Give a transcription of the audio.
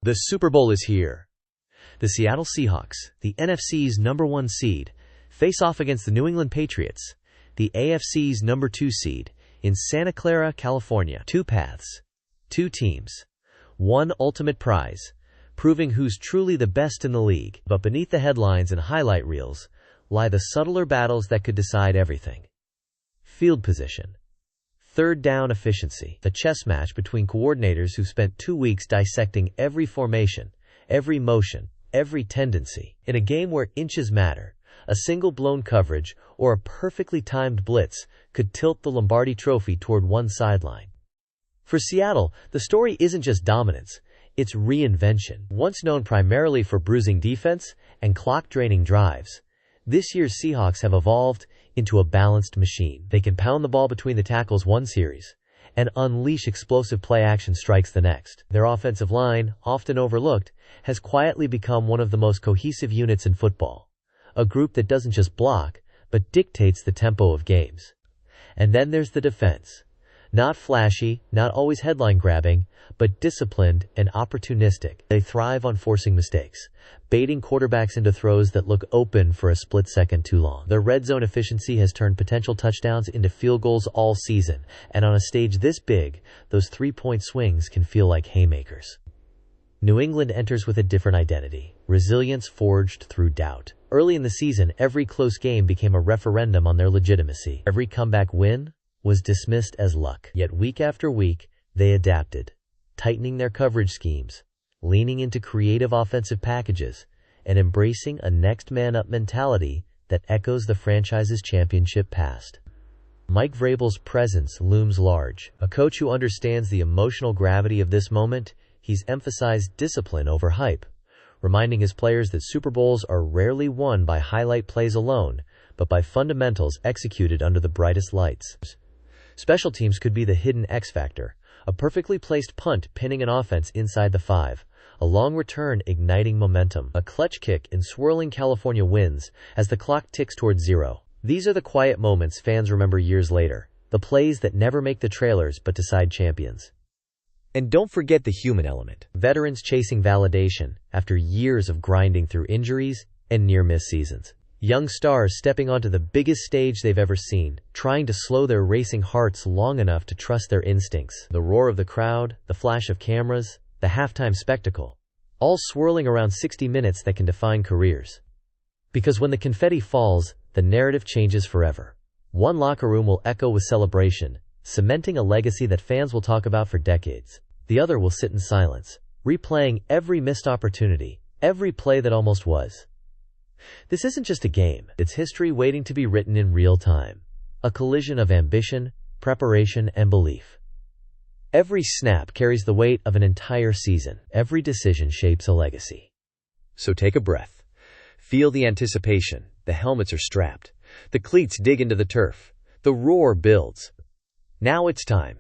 The Super Bowl is here. The Seattle Seahawks, the NFC's #1 seed, face off against the New England Patriots, the AFC's #2 seed, in Santa Clara, California. Two paths, two teams, one ultimate prize, proving who's truly the best in the league. But beneath the headlines and highlight reels lie the subtler battles that could decide everything. Field position, third down efficiency, the chess match between coordinators who spent 2 weeks dissecting every formation, every motion, every tendency. In a game where inches matter, a single blown coverage or a perfectly timed blitz could tilt the Lombardi Trophy toward one sideline. For Seattle, the story isn't just dominance, it's reinvention. Once known primarily for bruising defense and clock-draining drives, this year's Seahawks have evolved into a balanced machine. They can pound the ball between the tackles one series and unleash explosive play-action strikes the next. Their offensive line, often overlooked, has quietly become one of the most cohesive units in football. A group that doesn't just block, but dictates the tempo of games. And then there's the defense. Not flashy, not always headline-grabbing, but disciplined and opportunistic. They thrive on forcing mistakes, baiting quarterbacks into throws that look open for a split second too long. Their red zone efficiency has turned potential touchdowns into field goals all season, and on a stage this big, those three-point swings can feel like haymakers. New England enters with a different identity, resilience forged through doubt. Early in the season, every close game became a referendum on their legitimacy. Every comeback win was dismissed as luck. Yet week after week, they adapted, tightening their coverage schemes, leaning into creative offensive packages, and embracing a next-man-up mentality that echoes the franchise's championship past. Mike Vrabel's presence looms large. A coach who understands the emotional gravity of this moment, he's emphasized discipline over hype, reminding his players that Super Bowls are rarely won by highlight plays alone, but by fundamentals executed under the brightest lights. Special teams could be the hidden X factor, a perfectly placed punt pinning an offense inside the 5, a long return igniting momentum, a clutch kick in swirling California winds as the clock ticks toward 0. These are the quiet moments fans remember years later, the plays that never make the trailers but decide champions. And don't forget the human element. Veterans chasing validation after years of grinding through injuries and near-miss seasons. Young stars stepping onto the biggest stage they've ever seen, trying to slow their racing hearts long enough to trust their instincts. The roar of the crowd, the flash of cameras, the halftime spectacle, all swirling around 60 minutes that can define careers. Because when the confetti falls, the narrative changes forever. One locker room will echo with celebration, cementing a legacy that fans will talk about for decades. The other will sit in silence, replaying every missed opportunity, every play that almost was. This isn't just a game, it's history waiting to be written in real time. A collision of ambition, preparation, and belief. Every snap carries the weight of an entire season. Every decision shapes a legacy. So take a breath. Feel the anticipation. The helmets are strapped. The cleats dig into the turf. The roar builds. Now it's time.